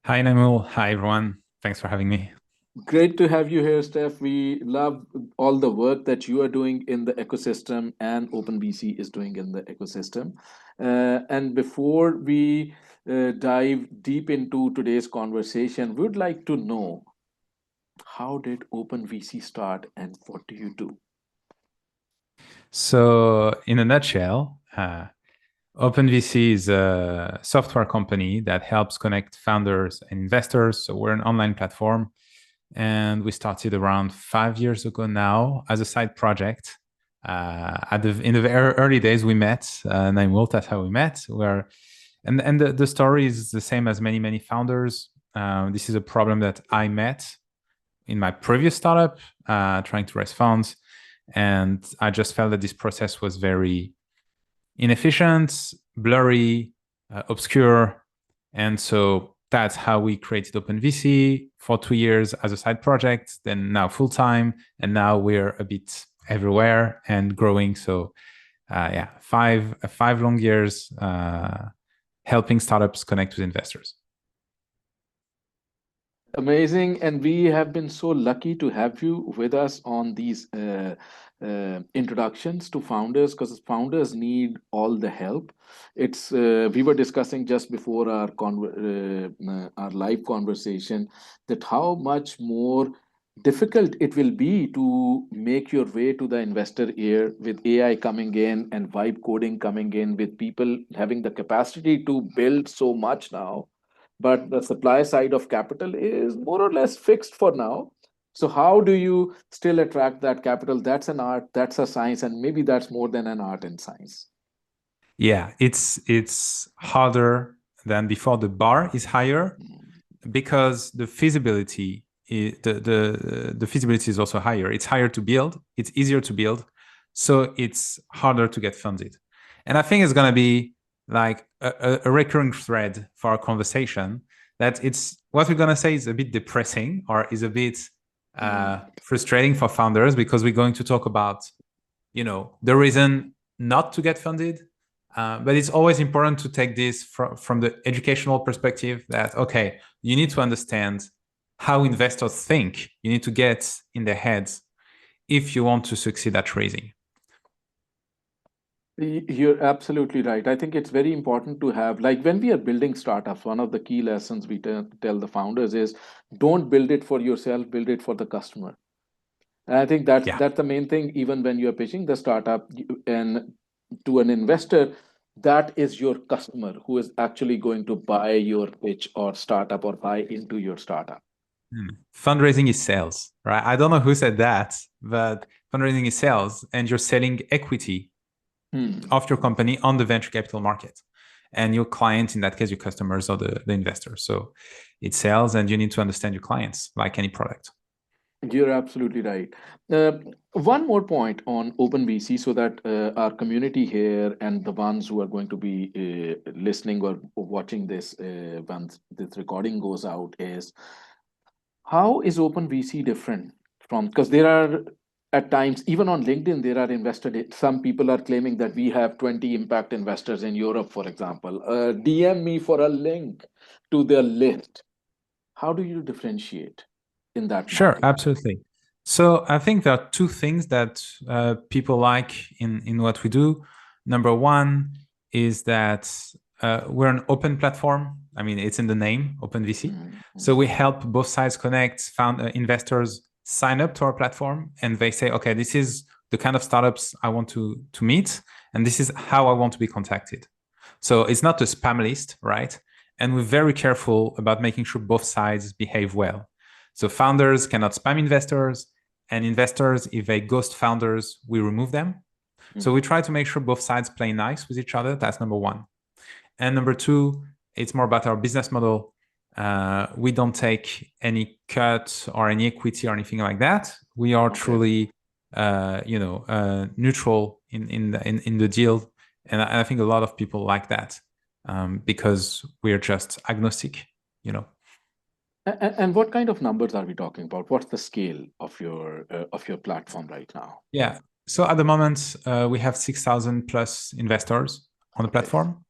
Hi, Naimul. Hi, everyone. Thanks for having me. Great to have you here, Steph. We love all the work that you are doing in the ecosystem and OpenVC is doing in the ecosystem. And before we dive deep into today's conversation, we would like to know, how did OpenVC start and what do you do? So, in a nutshell, OpenVC is a software company that helps connect founders and investors. So, we're an online platform, and we started around 5 years ago now as a side project. In the very early days, we met. Naimul, that's how we met. The story is the same as many founders. This is a problem that I met in my previous startup, trying to raise funds. And I just felt that this process was very inefficient, blurry, obscure. And so that's how we created OpenVC for 2 years as a side project, then now full time. And now we're a bit everywhere and growing. So, yeah, five long years helping startups connect with investors. Amazing. And we have been so lucky to have you with us on these introductions to founders because founders need all the help. We were discussing just before our live conversation that how much more difficult it will be to make your way to the investor ear with AI coming in and vibe coding coming in with people having the capacity to build so much now, but the supply side of capital is more or less fixed for now. So how do you still attract that capital? That's an art, that's a science, and maybe that's more than an art and science. Yeah, it's harder than before. The bar is higher because the feasibility is also higher. It's higher to build, it's easier to build, so it's harder to get funded. And I think it's going to be like a recurring thread for our conversation, that it's what we're going to say is a bit depressing or is a bit frustrating for founders, because we're going to talk about the reason not to get funded. But it's always important to take this from the educational perspective, that, okay, you need to understand how investors think. You need to get in their heads if you want to succeed at raising. You're absolutely right. I think it's very important to have, like when we are building startups, one of the key lessons we tell the founders is don't build it for yourself, build it for the customer. And I think that's Yeah. that's the main thing. Even when you're pitching the startup and to an investor, that is your customer who is actually going to buy your pitch or startup or buy into your startup. Fundraising is sales, right? I don't know who said that, but fundraising is sales, and you're selling equity Hmm. of your company on the venture capital market. And your clients, in that case, your customers or the investors. So it's sales, and you need to understand your clients like any product. You're absolutely right. Uh, One more point on OpenVC so that our community here and the ones who are going to be listening or watching this once this recording goes out is, how is OpenVC different from, because there are at times, even on LinkedIn, there are some people are claiming that we have 20 impact investors in Europe, for example. DM me for a link to their list. How do you differentiate in that Sure, market? absolutely. So I think there are two things that people like in what we do. Number one is that we're an open platform. I mean, it's in the name, OpenVC. So we help both sides connect. Investors sign up to our platform, and they say, okay, this is the kind of startups I want to meet, and this is how I want to be contacted. So it's not a spam list, right? And we're very careful about making sure both sides behave well. So founders cannot spam investors, and investors, if they ghost founders, we remove them. So we try to make sure both sides play nice with each other. That's number one. And number two, it's more about our business model. We don't take any cut or any equity or anything like that. We are truly, neutral in the deal, and I think a lot of people like that, because we're just agnostic. And what kind of numbers are we talking about? What's the scale of your platform right now? Yeah. So at the moment, we have 6,000 plus investors on the Okay. platform,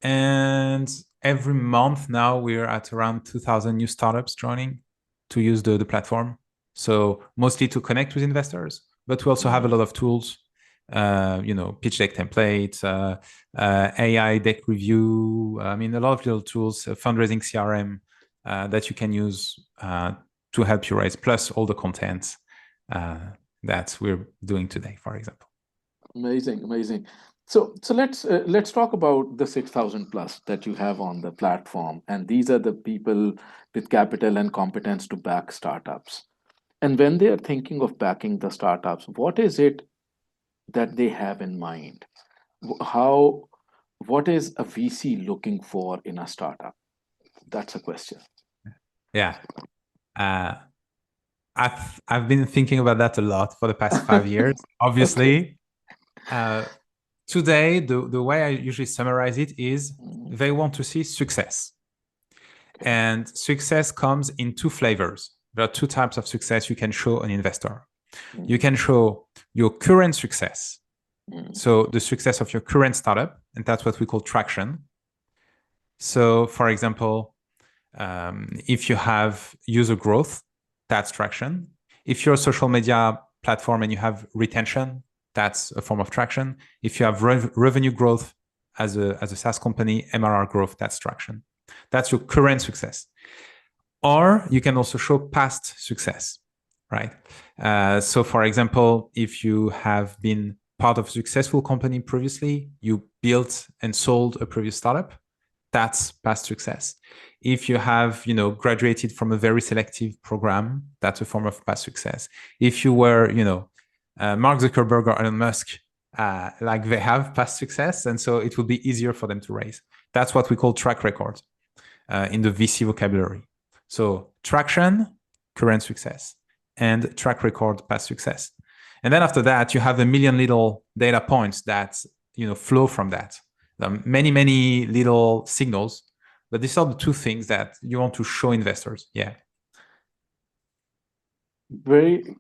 and every month now we're at around 2,000 new startups joining to use the platform. So mostly to connect with investors, but we also have a lot of tools, pitch deck templates, AI deck review. I mean, a lot of little tools, fundraising CRM that you can use to help you raise, plus all the content that we're doing today, for example. Amazing, amazing. So let's talk about the 6,000 plus that you have on the platform, and these are the people with capital and competence to back startups. And when they are thinking of backing the startups, what is it that they have in mind? What is a VC looking for in a startup? That's a question. Yeah. I've been thinking about that a lot for the past 5 years, obviously. Okay. Today, the way I usually summarize it is they want to see success. Okay. And success comes in two flavors. There are two types of success you can show an investor. You can show your current success. So the success of your current startup, and that's what we call traction. So for example, if you have user growth, that's traction. If you're a social media platform and you have retention, that's a form of traction. If you have revenue growth as a SaaS company, MRR growth, that's traction. That's your current success. Or you can also show past success, right? So for example, if you have been part of a successful company previously, you built and sold a previous startup, that's past success. If you have, graduated from a very selective program, that's a form of past success. If you were, Mark Zuckerberg or Elon Musk, like they have past success, and so it will be easier for them to raise. That's what we call track record in the VC vocabulary. So traction, current success, and track record, past success. And then after that, you have a million little data points that flow from that. Many, many little signals, but these are the two things that you want to show investors. Yeah. Very,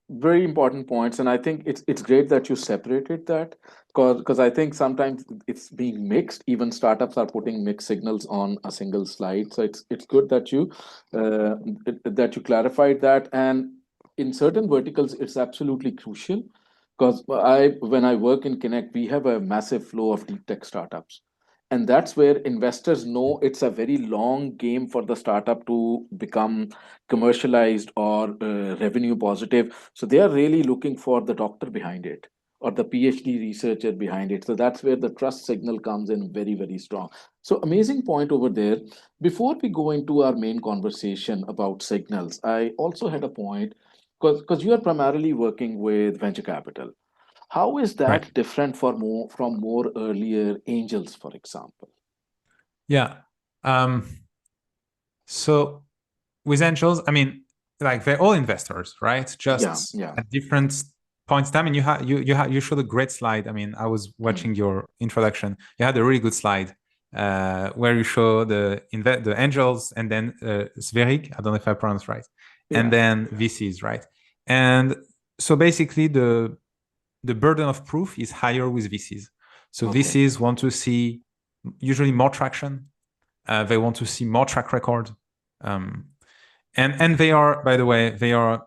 very important points, and I think it's great that you separated that, because I think sometimes it's being mixed. Even startups are putting mixed signals on a single slide. So it's good that you clarified that. And in certain verticals, it's absolutely crucial, because when I work in Connect, we have a massive flow of deep tech startups. And that's where investors know it's a very long game for the startup to become commercialized or revenue positive. So they are really looking for the doctor behind it or the PhD researcher behind it. So that's where the trust signal comes in very, very strong. So amazing point over there. Before we go into our main conversation about signals, I also had a point, because you are primarily working with venture capital. How is that Right. different from more earlier angels, for example? Yeah. So with angels, I mean, like they're all investors, right? Just at different points in time. And you showed a great slide. I mean, I was watching your introduction. You had a really good slide where you show the angels and then Sverik, I don't know if I pronounced right, and then VCs, right? And so basically the burden of proof is higher with VCs. So VCs want to see usually more traction. They want to see more track record. And they are, by the way, they are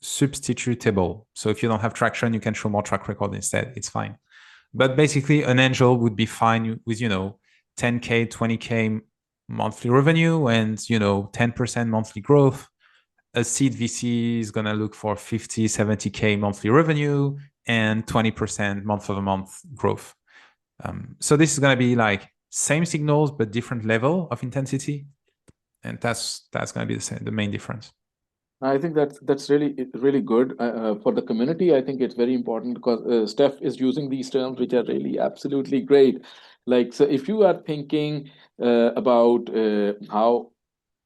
substitutable. So if you don't have traction, you can show more track record instead. It's fine. But basically, an angel would be fine with 10K, 20K monthly revenue and 10% monthly growth. A seed VC is gonna look for 50, 70K monthly revenue and 20% month-over-month growth. So this is gonna be like same signals but different level of intensity. And that's going to be the main difference. I think that's really good for the community. I think it's very important because Steph is using these terms, which are really absolutely great. Like, so if you are thinking about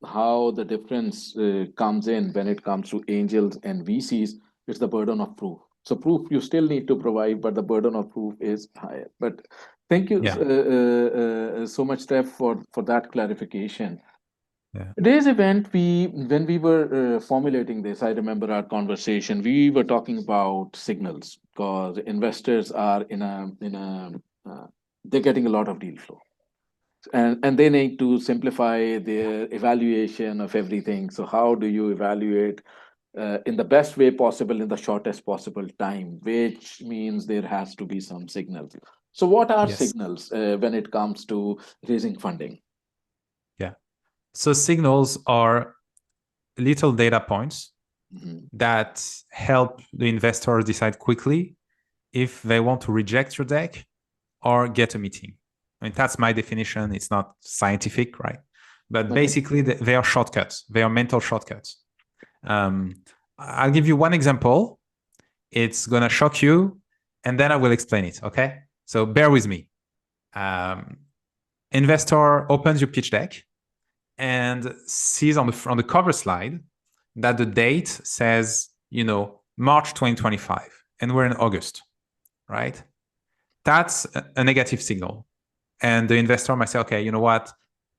how the difference comes in when it comes to angels and VCs, it's the burden of proof. So proof you still need to provide, but the burden of proof is higher. But thank you so much, Steph, for that clarification. Yeah. Today's event, when we were formulating this, I remember our conversation. We were talking about signals because investors are they're getting a lot of deal flow. And they need to simplify their evaluation of everything. So how do you evaluate in the best way possible in the shortest possible time, which means there has to be some signals. So what are Yes. signals when it comes to raising funding? Yeah. So signals are little data points that help the investor decide quickly if they want to reject your deck or get a meeting. I mean, that's my definition. It's not scientific, right? But basically, they are shortcuts. They are mental shortcuts. I'll give you one example. It's going to shock you, and then I will explain it, okay? So bear with me. Investor opens your pitch deck and sees on the cover slide that the date says, March 2025, and we're in August, right? That's a negative signal. And the investor might say, okay, you know what?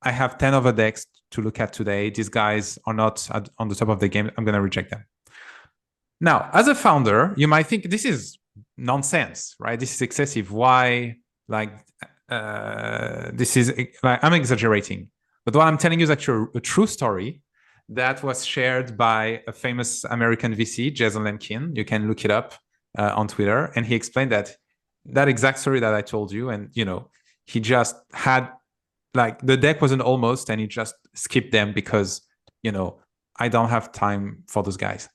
I have 10 other decks to look at today. These guys are not on the top of the game. I'm going to reject them. Now, as a founder, you might think this is nonsense, right? This is excessive. Why? This is like, I'm exaggerating. But what I'm telling you is actually a true story that was shared by a famous American VC, Jason Lemkin. You can look it up on Twitter. And he explained that exact story that I told you. And, he just had the deck wasn't almost, and he just skipped them because, I don't have time for those guys.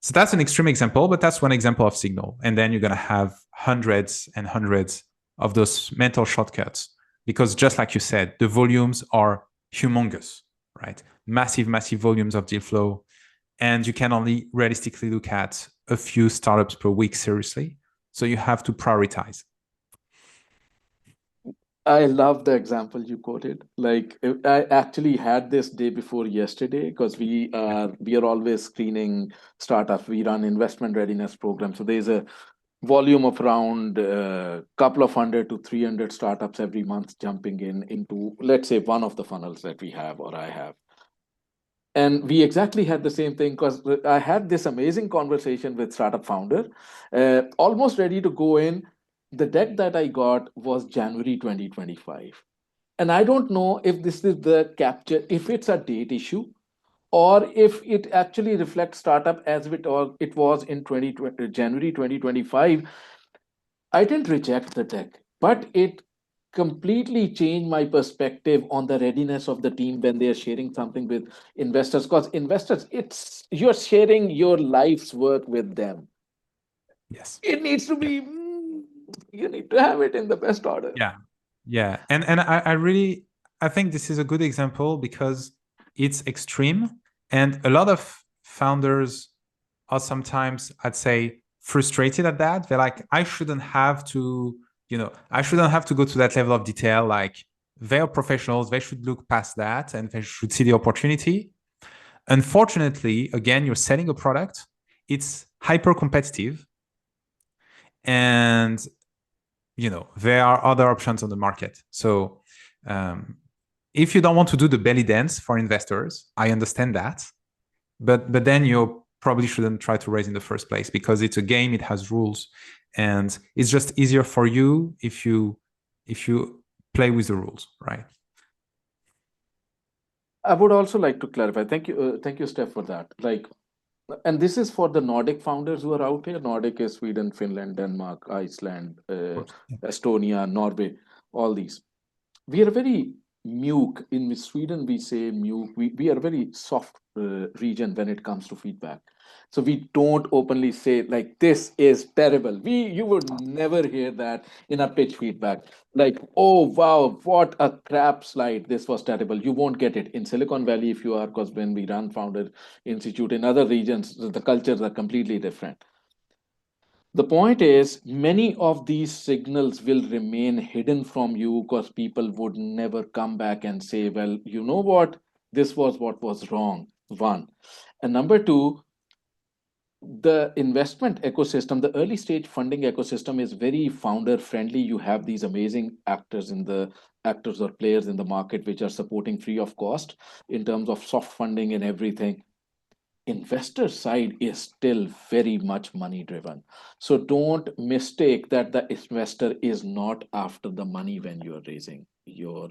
So that's an extreme example, but that's one example of signal. And then you're going to have hundreds and hundreds of those mental shortcuts because just like you said, the volumes are humongous, right? Massive, massive volumes of deal flow. And you can only realistically look at a few startups per week seriously. So you have to prioritize. I love the example you quoted. Like I actually had this day before yesterday because we are always screening startups. We run investment readiness program. So there's a volume of around a couple of 100 to 300 startups every month jumping into, let's say, one of the funnels that we have or I have. And we exactly had the same thing because I had this amazing conversation with startup founder, almost ready to go in. The deck that I got was January 2025. And I don't know if this is the capture, if it's a date issue, or if it actually reflects startup as it was in January 2025. I didn't reject the deck, but it completely changed my perspective on the readiness of the team when they are sharing something with investors. Because investors, you're sharing your life's work with them. Yes. It needs to be, you need to have it in the best order. Yeah. And I think this is a good example because it's extreme. And a lot of founders are sometimes, I'd say, frustrated at that. They're like, I shouldn't have to go to that level of detail. Like, they're professionals. They should look past that and they should see the opportunity. Unfortunately, again, you're selling a product. It's hyper competitive. And, there are other options on the market. So if you don't want to do the belly dance for investors, I understand that. But then you probably shouldn't try to raise in the first place because it's a game, it has rules, and it's just easier for you if you play with the rules, right? I would also like to clarify. Thank you, Steph, for that. And this is for the Nordic founders who are out here. Nordic is Sweden, Finland, Denmark, Iceland, Estonia, Norway, all these. We are very mute. In Sweden, we say mute. We are a very soft region when it comes to feedback. So we don't openly say like this is terrible. You would never hear that in a pitch feedback. Like, oh wow, what a crap slide. This was terrible. You won't get it in Silicon Valley if you are, because when we run Founder Institute in other regions, the cultures are completely different. The point is, many of these signals will remain hidden from you because people would never come back and say, well, you know what? This was what was wrong. One. And number two, the investment ecosystem, the early stage funding ecosystem is very founder friendly. You have these amazing actors or players in the market which are supporting free of cost in terms of soft funding and everything. investor side is still very much money driven. So don't mistake that the investor is not after the money when you're raising your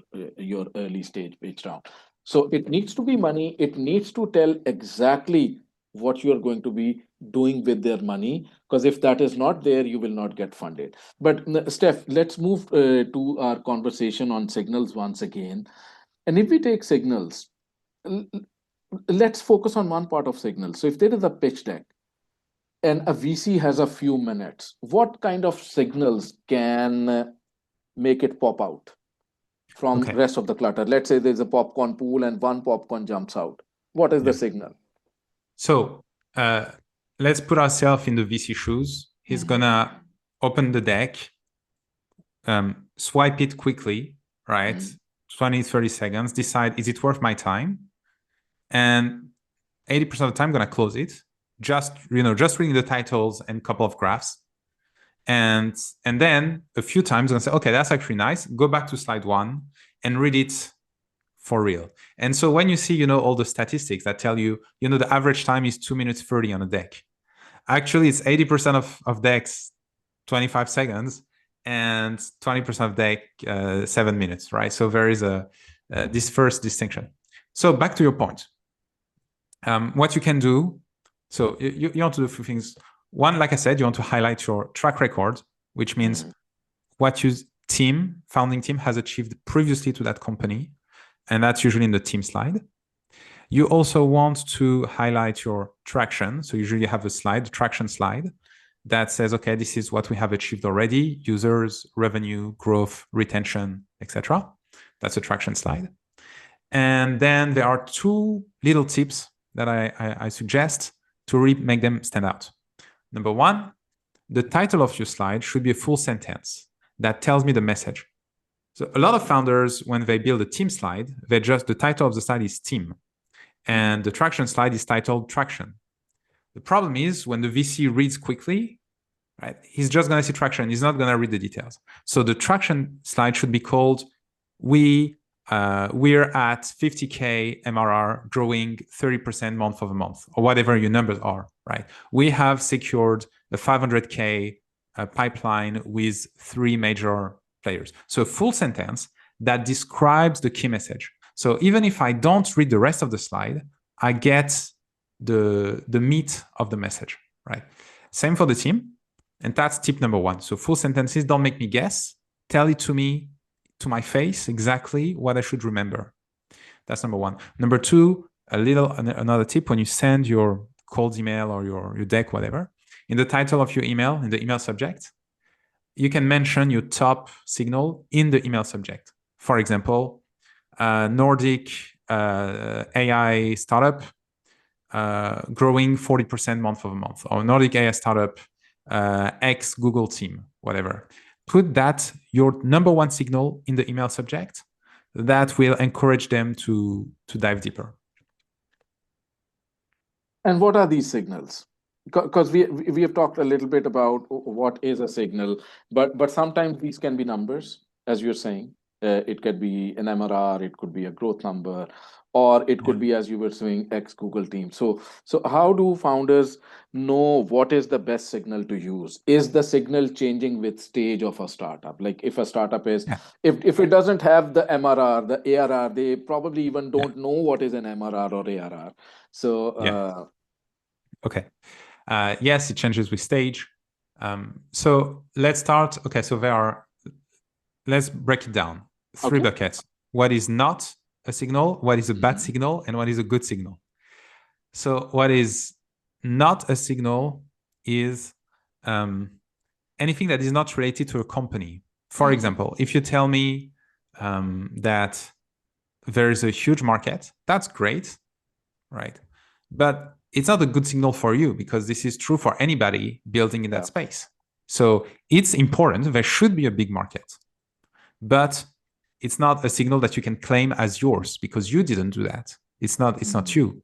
early stage pitch round. So it needs to be money. It needs to tell exactly what you are going to be doing with their money, because if that is not there, you will not get funded. But Steph, let's move to our conversation on signals once again. And if we take signals, let's focus on one part of signals. So if there is a pitch deck and a VC has a few minutes, what kind of signals can make it pop out from Okay. rest of the clutter? Let's say there's a popcorn pool and one popcorn jumps out. What is the Yeah. signal? So let's put ourselves in the VC shoes. He's gonna open the deck, swipe it quickly, right? 20, 30 seconds, decide, is it worth my time? And 80% of the time, I'm gonna close it. Just reading the titles and a couple of graphs. And then a few times I'm gonna say, okay, that's actually nice. Go back to slide 1 and read it for real. And so when you see, all the statistics that tell you, the average time is 2 minutes 30 on a deck. Actually, it's 80% of decks, 25 seconds, and 20% of deck, 7 minutes, right? So there is this first distinction. So back to your point. What you can do, so you want to do a few things. One, like I said, you want to highlight your track record, which means what your founding team has achieved previously to that company. And that's usually in the team slide. You also want to highlight your traction. So usually you have a slide, the traction slide, that says, okay, this is what we have achieved already: users, revenue, growth, retention, etc. That's a traction slide. And then there are 2 little tips that I suggest to really make them stand out. Number 1, the title of your slide should be a full sentence that tells me the message. So a lot of founders, when they build a team slide, the title of the slide is team. And the traction slide is titled traction. The problem is when the VC reads quickly, right, he's just going to see traction. He's not going to read the details. So the traction slide should be called, we're at 50K MRR, growing 30% month over month, or whatever your numbers are, right? We have secured a 500K pipeline with 3 major players. So a full sentence that describes the key message. So even if I don't read the rest of the slide, I get the meat of the message, right? Same for the team. And that's tip number 1. So full sentences, don't make me guess. Tell it to me, to my face, exactly what I should remember. That's number 1. Number 2, another tip: when you send your cold email or your deck, whatever, in the title of your email, in the email subject, you can mention your top signal in the email subject. For example, Nordic AI startup growing 40% month over month, or Nordic AI startup ex Google team, whatever. Put that, your number 1 signal, in the email subject. That will encourage them to dive deeper. And what are these signals? Because we have talked a little bit about what is a signal, but sometimes these can be numbers, as you're saying. It could be an MRR, it could be a growth number, or it could be, as you were saying, ex Google team. So how do founders know what is the best signal to use? Is the signal changing with stage of a startup? Like if a startup is, if it doesn't have the MRR, the ARR, they probably even don't know what is an MRR or ARR. So okay. Yes, it changes with stage. So let's start. Okay, so let's break it down. 3 buckets. What is not a signal, what is a bad signal, and what is a good signal. So what is not a signal is anything that is not related to a company. For example, if you tell me that there is a huge market, that's great, right? But it's not a good signal for you, because this is true for anybody building in that space. So it's important. There should be a big market, but it's not a signal that you can claim as yours because you didn't do that. It's not you.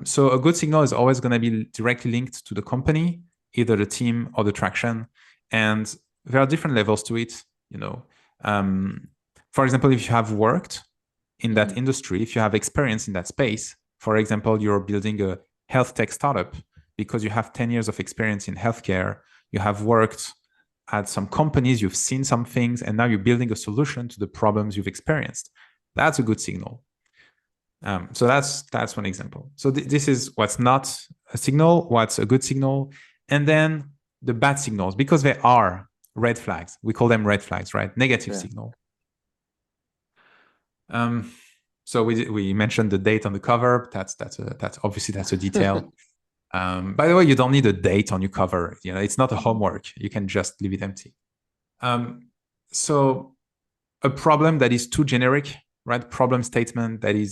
So a good signal is always going to be directly linked to the company, either the team or the traction. And there are different levels to it. For example, if you have worked in that industry, if you have experience in that space, for example, you're building a health tech startup because you have 10 years of experience in healthcare, you have worked at some companies, you've seen some things, and now you're building a solution to the problems you've experienced. That's a good signal. So that's one example. So this is what's not a signal, what's a good signal, and then the bad signals, because they are red flags. We call them red flags, right? Negative signal. So we mentioned the date on the cover. That's obviously that's a detail. By the way, you don't need a date on your cover. You know, it's not a homework. You can just leave it empty. So a problem that is too generic, right? Problem statement that is,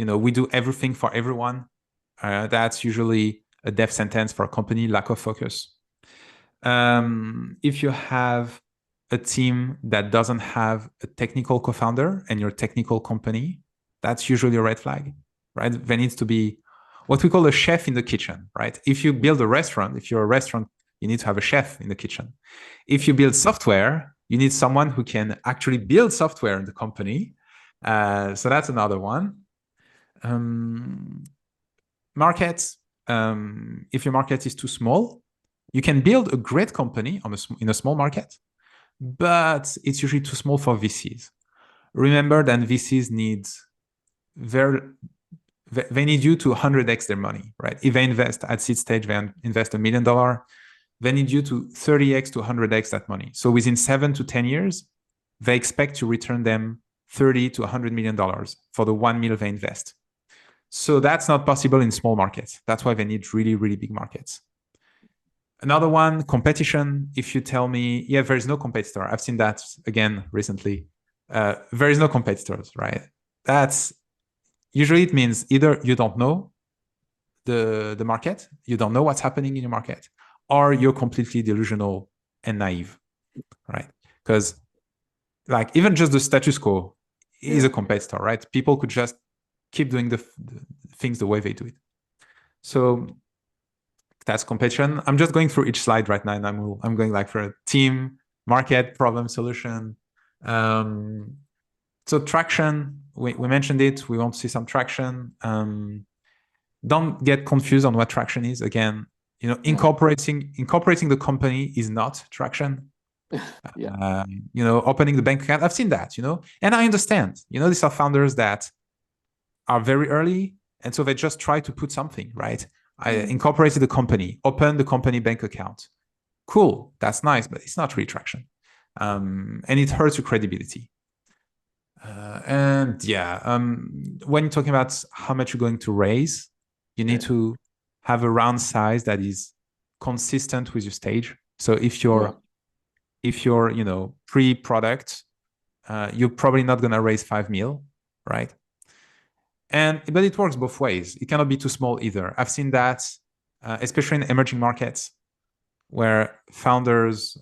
you know, we do everything for everyone. That's usually a death sentence for a company, lack of focus. If you have a team that doesn't have a technical co-founder and you're a technical company, that's usually a red flag, right? There needs to be what we call a chef in the kitchen, right? If you build a restaurant, if you're a restaurant, you need to have a chef in the kitchen. If you build software, you need someone who can actually build software in the company. So that's another one. Markets. If your market is too small, you can build a great company in a small market, but it's usually too small for VCs. Remember that VCs they need you to 100x their money, right? If they invest at seed stage, they invest $1 million, they need you to 30x to 100x that money. So within 7 to 10 years, they expect to return them $30 to $100 million for the 1 mil they invest. So that's not possible in small markets. That's why they need really, really big markets. Another one, competition. If you tell me, yeah, there is no competitor. I've seen that again recently. There is no competitors, right? That's usually it means either you don't know the market, you don't know what's happening in your market, or you're completely delusional and naive, right? Because like even just the status quo is a competitor, right? People could just keep doing the things the way they do it. So that's competition. I'm just going through each slide right now, and I'm going like for a team, market, problem, solution. So traction, we mentioned it. We want to see some traction. Don't get confused on what traction is. Again, you know, incorporating the company is not traction. You know, opening the bank account. I've seen that, you know, and I understand. You know, these are founders that are very early, and so they just try to put something, right? I incorporated the company, opened the company bank account. Cool, that's nice, but it's not really traction. And it hurts your credibility. When you're talking about how much you're going to raise, you need to have a round size that is consistent with your stage. So if you're you know, pre-product, you're probably not going to raise 5 mil, right? But it works both ways. It cannot be too small either. I've seen that, especially in emerging markets, where founders,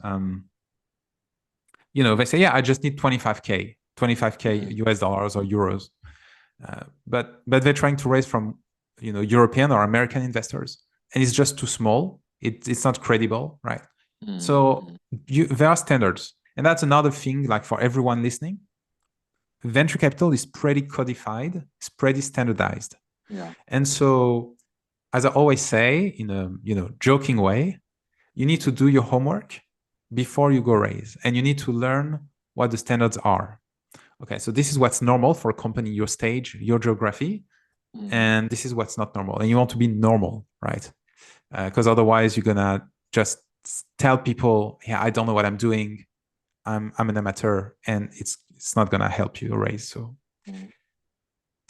you know, they say, "Yeah, I just need 25K US dollars or euros," but they're trying to raise from, you know, European or American investors, and it's just too small. It's not credible, right? So there are standards, and that's another thing. Like for everyone listening, venture capital is pretty codified, it's pretty standardized. And so, as I always say in a, you know, joking way, you need to do your homework before you go raise, and you need to learn what the standards are. Okay, so this is what's normal for a company your stage, your geography, and this is what's not normal. And you want to be normal, right? Because otherwise you're gonna just tell people, "Yeah, I don't know what I'm doing. I'm an amateur," and it's not gonna help you raise. So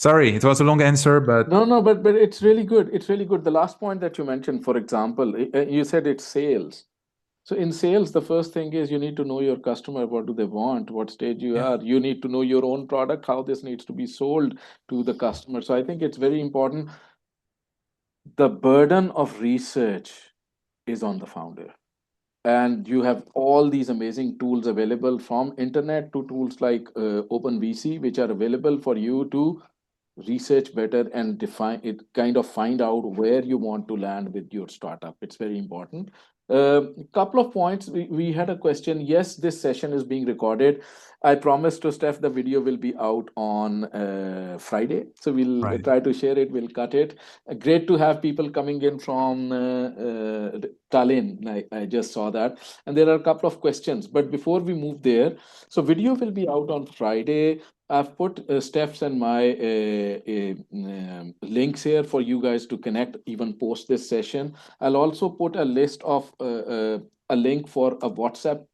sorry, it was a long answer, but but it's really good. It's really good. The last point that you mentioned, for example, you said it's sales. So in sales, the first thing is you need to know your customer. What do they want? What stage you are? You need to know your own product, how this needs to be sold to the customer. So I think it's very important. The burden of research is on the founder. And you have all these amazing tools available, from internet to tools like OpenVC, which are available for you to research better and define it, kind of find out where you want to land with your startup. It's very important. A couple of points. We had a question. Yes, this session is being recorded. I promised to Steph the video will be out on Friday. So we'll Right. try to share it. We'll cut it. Great to have people coming in from Tallinn. I just saw that. And there are a couple of questions. But before we move there, so video will be out on Friday. I've put Steph's and my links here for you guys to connect, even post this session. I'll also put a list of a link for a WhatsApp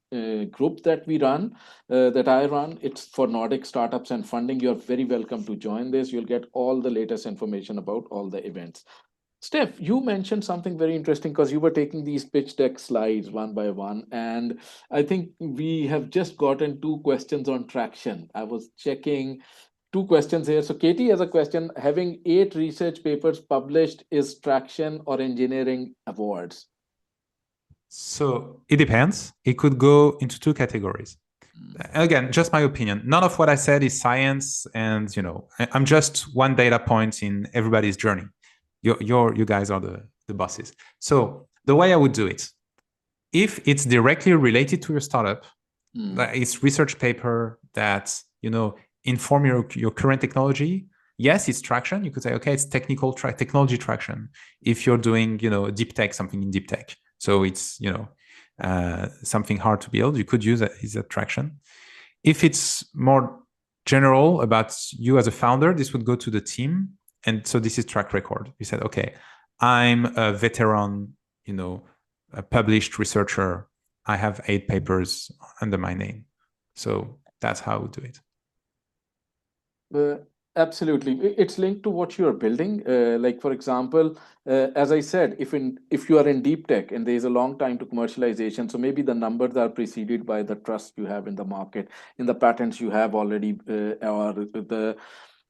group that we run, that I run. It's for Nordic startups and funding. You're very welcome to join this. You'll get all the latest information about all the events. Steph, you mentioned something very interesting because you were taking these pitch deck slides one by one, and I think we have just gotten two questions on traction. I was checking two questions here. So Katie has a question: having 8 research papers published is traction or engineering awards? So it depends. It could go into two categories. Again, just my opinion. None of what I said is science, and I'm just one data point in everybody's journey. You guys are the bosses. So the way I would do it, if it's directly related to your startup, it's research paper that inform your current technology. Yes, it's traction. You could say, okay, it's technology traction. If you're doing deep tech, something in deep tech, so it's something hard to build, you could use it as a traction. If it's more general about you as a founder, this would go to the team. And so this is track record. You said, okay, I'm a veteran, a published researcher. I have 8 papers under my name. So that's how I would do it. Absolutely, it's linked to what you are building. Like for example, as I said, if you are in deep tech and there is a long time to commercialization, so maybe the numbers are preceded by the trust you have in the market, in the patents you have already, or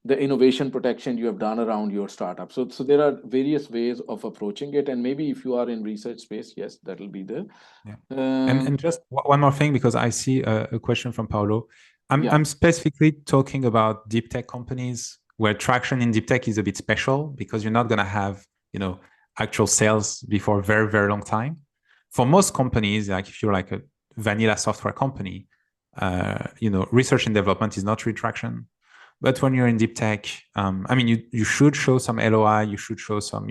the innovation protection you have done around your startup. So there are various ways of approaching it, and maybe if you are in research space, yes, that will be the. Yeah. And just one more thing, because I see a question from Paulo. I'm specifically talking about deep tech companies where traction in deep tech is a bit special, because you're not going to have actual sales before a very, very long time. For most companies, like if you're like a vanilla software company, research and development is not really traction. But when you're in deep tech, you should show some LOI, you should show some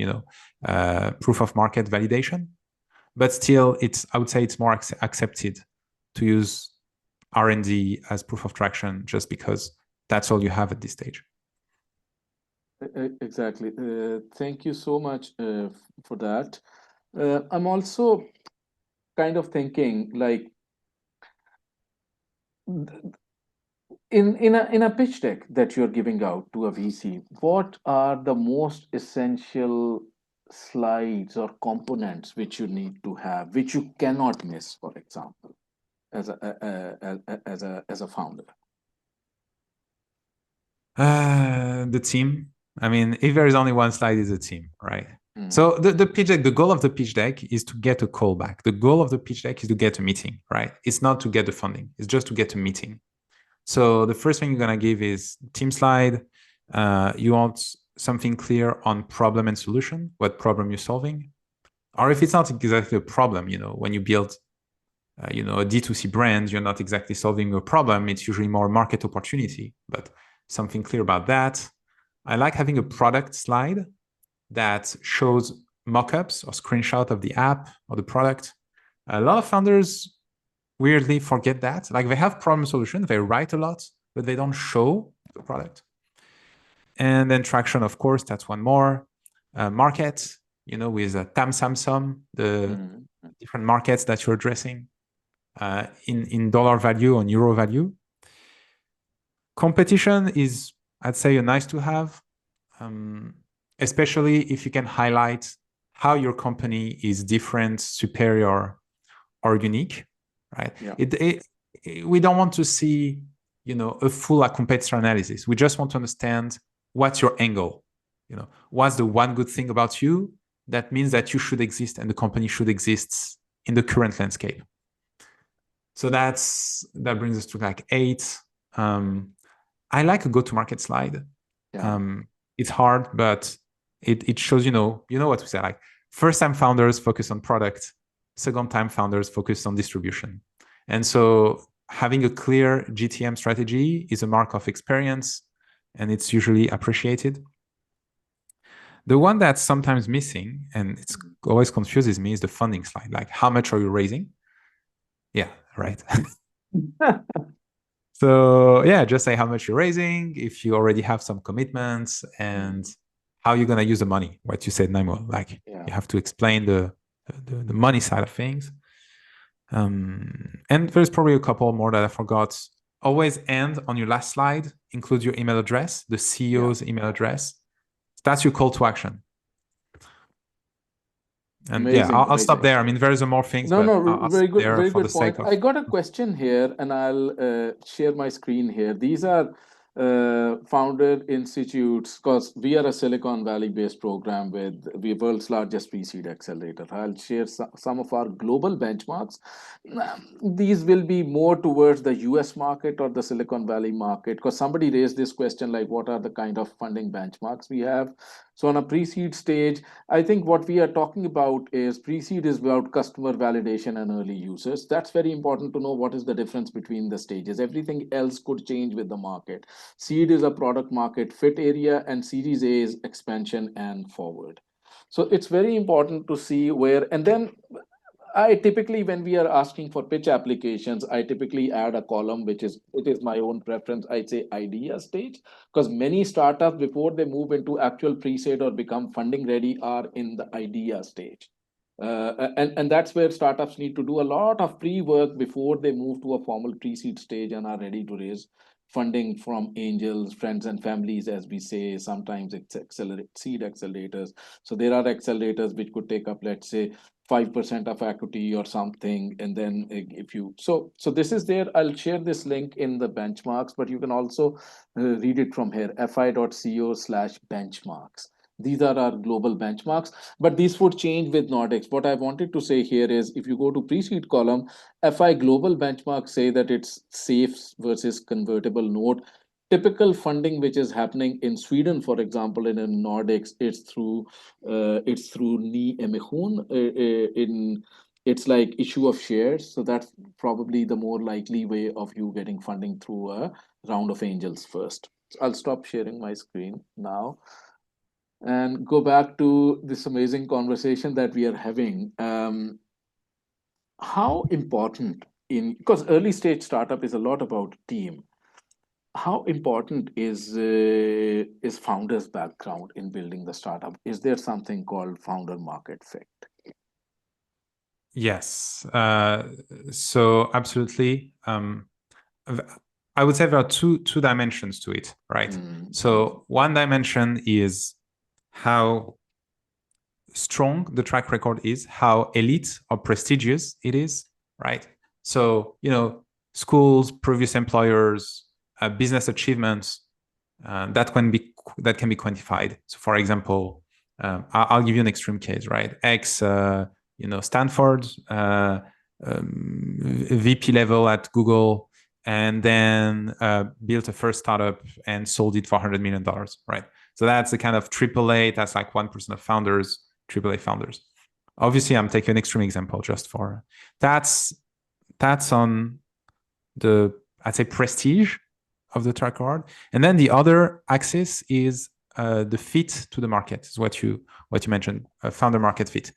proof of market validation. But still, I would say it's more accepted to use R&D as proof of traction, just because that's all you have at this stage. Exactly. Thank you so much for that. I'm also kind of thinking, like, in a pitch deck that you're giving out to a VC, what are the most essential slides or components which you need to have, which you cannot miss, for example, as a founder? The team. If there is only one slide, is a team, right? So the pitch deck, the goal of the pitch deck is to get a call back. The goal of the pitch deck is to get a meeting, right? It's not to get the funding. It's just to get a meeting. So the first thing you're going to give is team slide. You want something clear on problem and solution, what problem you're solving. Or if it's not exactly a problem, when you build a D2C brand, you're not exactly solving a problem. It's usually more market opportunity, but something clear about that. I like having a product slide that shows mockups or screenshot of the app or the product. A lot of founders weirdly forget that. Like, they have problem solution, they write a lot, but they don't show the product. And then traction, of course, that's one more. Market, with TAM, SAM, the different markets that you're addressing in dollar value or euro value. Competition is, I'd say, a nice to have, especially if you can highlight how your company is different, superior, or unique, right? Yeah. We don't want to see, a full competitor analysis. We just want to understand what's your angle. What's the one good thing about you that means that you should exist and the company should exist in the current landscape. So that brings us to like 8. I like a go-to-market slide. Yeah. It's hard, but it shows, what we say, like first-time founders focus on product, second time founders focus on distribution. And so having a clear GTM strategy is a mark of experience, and it's usually appreciated. The one that's sometimes missing, and it's always confuses me, is the funding slide. Like, how much are you raising? Yeah, right. So yeah, just say how much you're raising, if you already have some commitments, and how you're going to use the money. What you said, Naimul, like you have to explain the money side of things. And there's probably a couple more that I forgot. Always end on your last slide, include your email address, the CEO's email address. That's your call to action. And amazing, I'll stop there. I mean, there's more things. Very good point. I got a question here, and I'll share my screen here. These are Founder Institutes, because we are a Silicon Valley-based program with the world's largest pre-seed accelerator. I'll share some of our global benchmarks. These will be more towards the US market or the Silicon Valley market, because somebody raised this question, like what are the kind of funding benchmarks we have? So on a pre-seed stage, I think what we are talking about is pre-seed is about customer validation and early users. That's very important to know what is the difference between the stages. Everything else could change with the market. Seed is a product market fit area, and Series A is expansion and forward. So it's very important to see where, and then I typically, when we are asking for pitch applications, I typically add a column, it is my own preference. I'd say idea stage, because many startups, before they move into actual pre-seed or become funding ready, are in the idea stage. And that's where startups need to do a lot of pre-work before they move to a formal pre-seed stage and are ready to raise funding from angels, friends, and families, as we say. Sometimes it's seed accelerators. So there are accelerators which could take up, let's say, 5% of equity or something. And then if you, so this is there. I'll share this link in the benchmarks, but you can also read it from here, fi.co/benchmarks. These are our global benchmarks, but these would change with Nordics. What I wanted to say here is, if you go to pre-seed column, FI global benchmarks say that it's safe versus convertible note. Typical funding which is happening in Sweden, for example, in Nordics, it's through ny emission. It's like issue of shares. So that's probably the more likely way of you getting funding through a round of angels first. So I'll stop sharing my screen now and go back to this amazing conversation that we are having. How important because early stage startup is a lot about team. How important is founder's background in building the startup? Is there something called founder market fit? Yes. So absolutely. I would say there are two dimensions to it, right? So one dimension is how strong the track record is, how elite or prestigious it is, right? So, schools, previous employers, business achievements, that can be quantified. So, for example, I'll give you an extreme case, right? Stanford, VP level at Google, and then built a first startup and sold it for $100 million, right? So that's the kind of AAA, that's like 1% of founders, AAA founders. Obviously, I'm taking an extreme example just for that's on the, I'd say, prestige of the track record. And then the other axis is the fit to the market, is what you mentioned, founder market fit.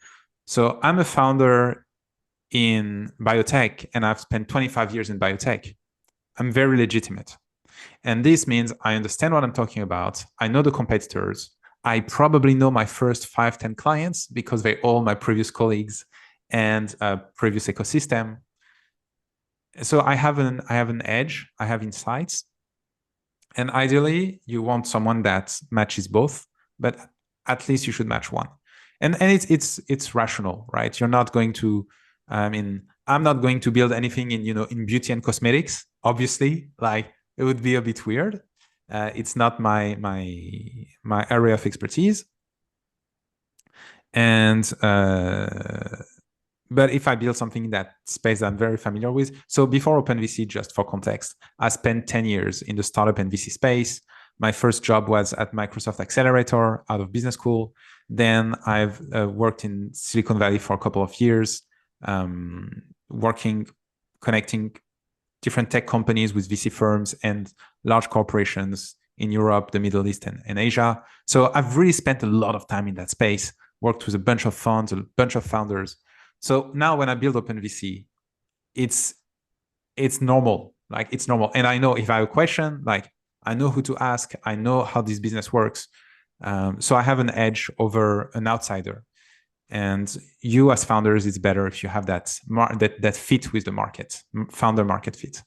So I'm a founder in biotech, and I've spent 25 years in biotech. I'm very legitimate. And this means I understand what I'm talking about. I know the competitors. I probably know my first 5-10 clients because they're all my previous colleagues and previous ecosystem. So I have an edge. I have insights. And ideally, you want someone that matches both, but at least you should match one. And it's rational, right? You're not going to, I'm not going to build anything in beauty and cosmetics, obviously. Like, it would be a bit weird. It's not my area of expertise. And but if I build something in that space that I'm very familiar with. So before OpenVC, just for context, I spent 10 years in the startup and VC space. My first job was at Microsoft Accelerator out of business school. Then I've worked in Silicon Valley for a couple of years, connecting different tech companies with VC firms and large corporations in Europe, the Middle East, and Asia. So I've really spent a lot of time in that space, worked with a bunch of funds, a bunch of founders. So now when I build OpenVC, it's normal. Like, it's normal. And I know if I have a question, like, I know who to ask. I know how this business works. So I have an edge over an outsider. And you as founders, it's better if you have that fit with the market, founder market fit.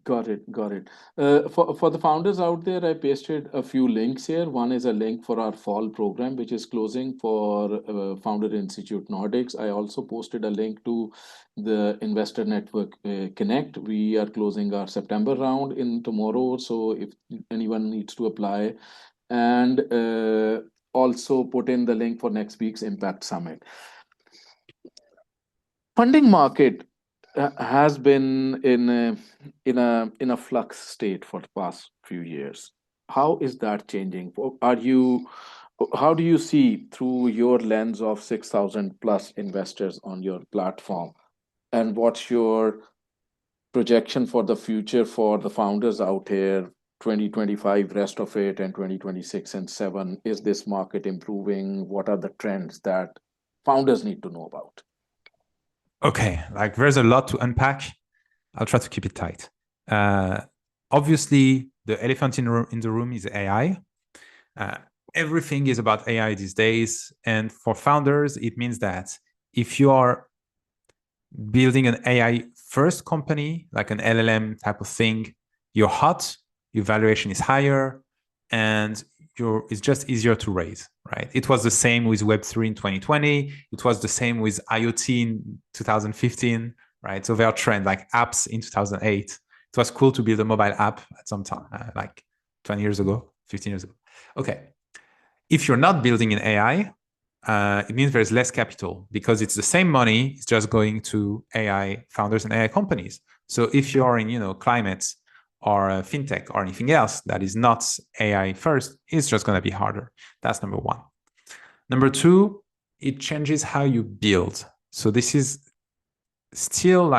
Got it. For the founders out there, I pasted a few links here. One is a link for our fall program, which is closing for Founder Institute Nordics. I also posted a link to the Investor Network Connect. We are closing our September round in tomorrow. So if anyone needs to apply, and also put in the link for next week's Impact Summit. Funding market has been in a flux state for the past few years. How is that changing? How do you see through your lens of 6,000 plus investors on your platform, and what's your projection for the future for the founders out here, 2025, rest of it, and 2026 and 7? Is this market improving? What are the trends that founders need to know about? Okay, like, there's a lot to unpack. I'll try to keep it tight. Obviously, the elephant in the room is AI. Everything is about AI these days. And for founders, it means that if you are building an AI first company, like an LLM type of thing, you're hot, your valuation is higher, and it's just easier to raise, right? It was the same with Web3 in 2020. It was the same with IoT in 2015, right? So there are trends like apps in 2008. It was cool to build a mobile app at some time, like 20 years ago, 15 years ago. Okay. If you're not building in AI, it means there's less capital because it's the same money. It's just going to AI founders and AI companies. So if you are in, climate or fintech or anything else that is not AI first, it's just going to be harder. That's number one. Number two, it changes how you build. So this is still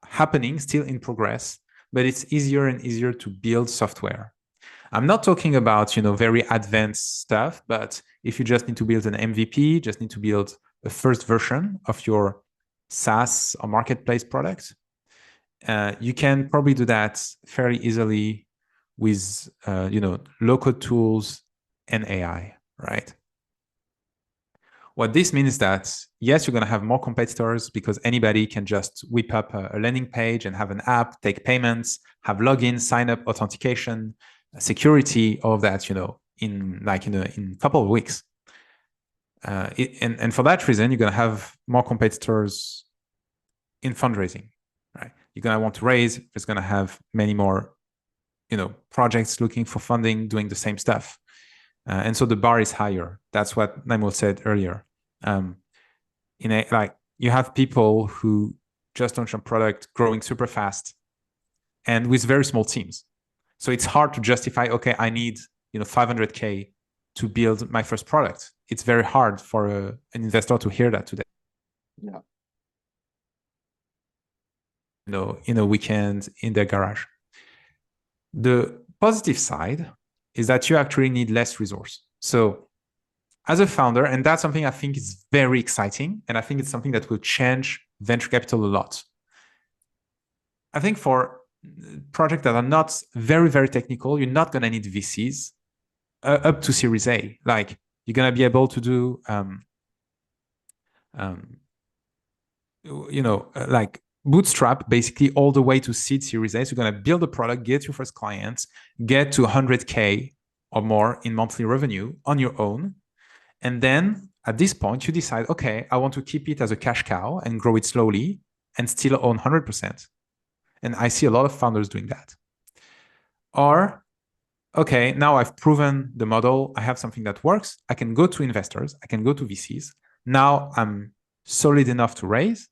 happening, still in progress, but it's easier and easier to build software. I'm not talking about, very advanced stuff, but if you just need to build an MVP, just need to build a first version of your SaaS or marketplace product, you can probably do that fairly easily with, low-code tools and AI, right? What this means is that, yes, you're going to have more competitors because anybody can just whip up a landing page and have an app, take payments, have login, sign up, authentication, security, all of that, in a couple of weeks. And for that reason, you're going to have more competitors in fundraising, right? You're going to want to raise. There's going to have many more, projects looking for funding, doing the same stuff. And so the bar is higher. That's what Naimul said earlier. You have people who just launched a product growing super fast and with very small teams. So it's hard to justify, okay, I need, 500K to build my first product. It's very hard for an investor to hear that today. Yeah. In a weekend in their garage. The positive side is that you actually need less resource. So as a founder, and that's something I think is very exciting, and I think it's something that will change venture capital a lot. I think for projects that are not very, very technical, you're not going to need VCs up to Series A. Like, you're going to be able to do, bootstrap basically all the way to seed Series A. So you're going to build a product, get your first clients, get to 100K or more in monthly revenue on your own. And then at this point, you decide, okay, I want to keep it as a cash cow and grow it slowly and still own 100%. And I see a lot of founders doing that. Or, okay, now I've proven the model. I have something that works. I can go to investors. I can go to VCs. Now I'm solid enough to raise.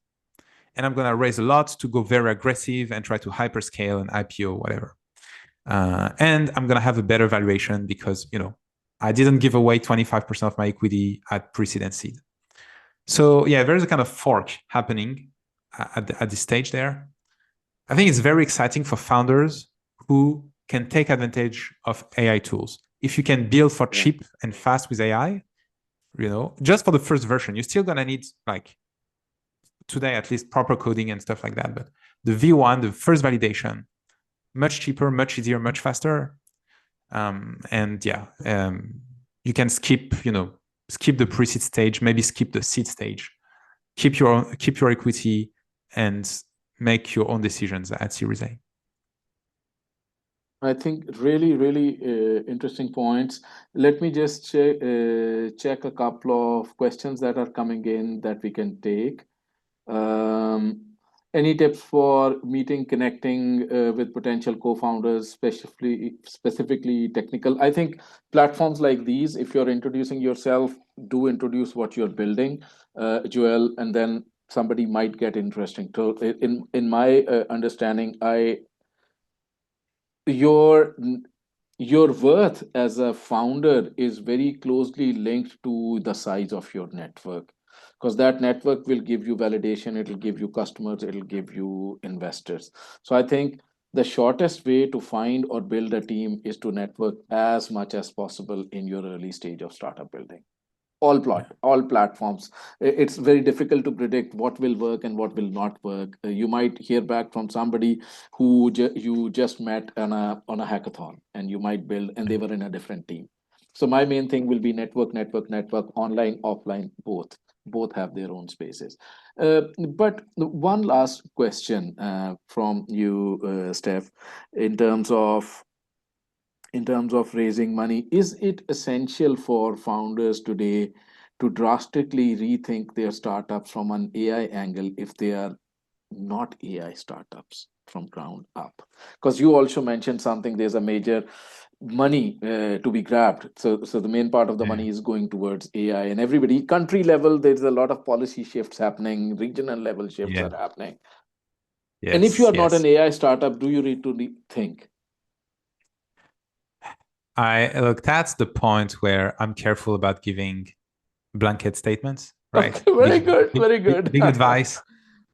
And I'm going to raise a lot to go very aggressive and try to hyperscale and IPO, whatever. And I'm going to have a better valuation because, I didn't give away 25% of my equity at pre-seed and seed. So yeah, there's a kind of fork happening at this stage there. I think it's very exciting for founders who can take advantage of AI tools. If you can build for cheap and fast with AI, just for the first version, you're still gonna need, like, today at least, proper coding and stuff like that. But the V1, the first validation, much cheaper, much easier, much faster. You can skip the pre-seed stage, maybe skip the seed stage, keep your equity, and make your own decisions at Series A. I think really, really interesting points. Let me just check a couple of questions that are coming in that we can take. Any tips for meeting, connecting with potential co-founders, specifically technical? I think platforms like these, if you're introducing yourself, do introduce what you're building, Joel, and then somebody might get interesting. So in my understanding, your your worth as a founder is very closely linked to the size of your network, because that network will give you validation, it'll give you customers, it'll give you investors. So I think the shortest way to find or build a team is to network as much as possible in your early stage of startup building. All platforms. It's very difficult to predict what will work and what will not work. You might hear back from somebody who you just met on a hackathon, and you might build, and they were in a different team. So my main thing will be network, online, offline, both have their own spaces. But one last question from you, Steph, in terms of raising money, is it essential for founders today to drastically rethink their startups from an AI angle if they are not AI startups from ground up? Because you also mentioned something, there's a major money to be grabbed. So the main part of the money is going towards AI, and everybody, country level, there's a lot of policy shifts happening, regional level shifts are happening. And if you are not an AI startup, do you need to rethink? Look, that's the point where I'm careful about giving blanket statements, right? Okay, very good. Big advice.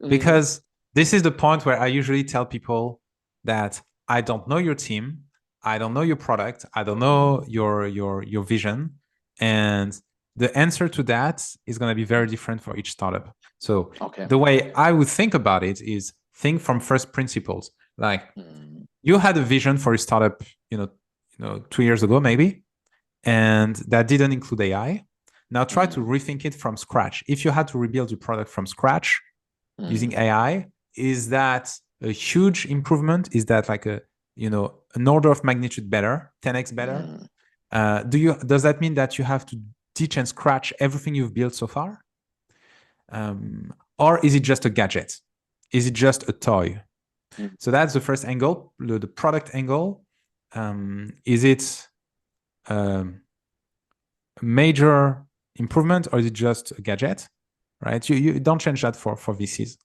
Because this is the point where I usually tell people that I don't know your team, I don't know your product, I don't know your vision, and the answer to that is going to be very different for each startup. So the way I would think about it is think from first principles. Like, you had a vision for your startup, 2 years ago maybe, and that didn't include AI. Now try to rethink it from scratch. If you had to rebuild your product from scratch using AI, is that a huge improvement? Is that like an order of magnitude better, 10x better? Does that mean that you have to teach and scratch everything you've built so far? Or is it just a gadget? Is it just a toy? So that's the first angle, the product angle. Is it a major improvement, or is it just a gadget? Right? You don't change that for VCs.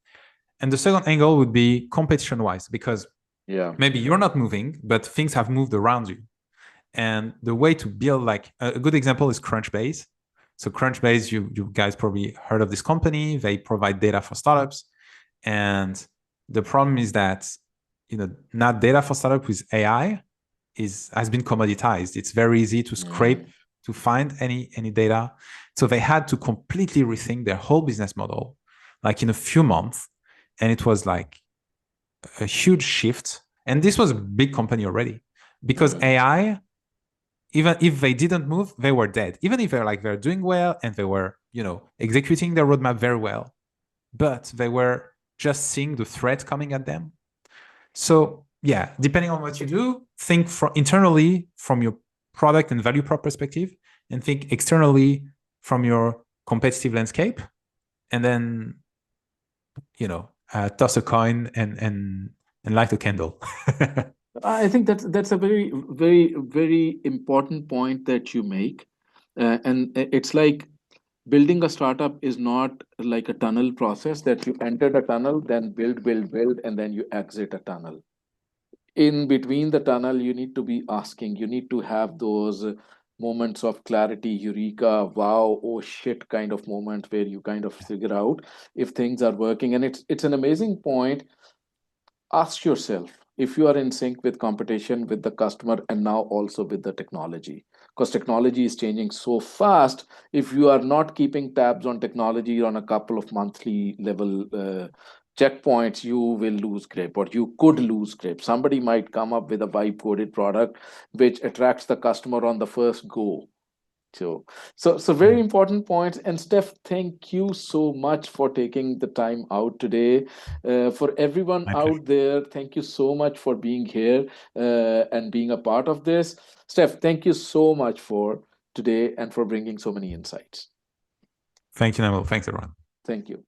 And the second angle would be competition-wise, because maybe you're not moving, but things have moved around you. And the way to build, like, a good example is Crunchbase. So Crunchbase, you guys probably heard of this company. They provide data for startups. And the problem is that, now data for startup with AI has been commoditized. It's very easy to scrape to find any data. So they had to completely rethink their whole business model, like, in a few months. And it was like a huge shift. And this was a big company already, because AI, even if they didn't move, they were dead. Even if they're doing well and they were, executing their roadmap very well, but they were just seeing the threat coming at them. So yeah, depending on what you do, think internally from your product and value prop perspective, and think externally from your competitive landscape, and then toss a coin and light a candle. I think that's a very, very, very important point that you make. And it's like building a startup is not like a tunnel process that you enter the tunnel, then build, and then you exit a tunnel. In between the tunnel, you need to be asking, you need to have those moments of clarity, eureka, wow, oh shit kind of moment where you kind of figure out if things are working. And it's an amazing point. Ask yourself if you are in sync with competition, with the customer, and now also with the technology, because technology is changing so fast. If you are not keeping tabs on technology on a couple of monthly level checkpoints, you will lose grip, or you could lose grip. Somebody might come up with a vibe coded product which attracts the customer on the first go. So very important points. And Steph, thank you so much for taking the time out today. For everyone My pleasure. out there, thank you so much for being here and being a part of this. Steph, thank you so much for today and for bringing so many insights. Thank you, Naimul. Thanks, everyone. Thank you.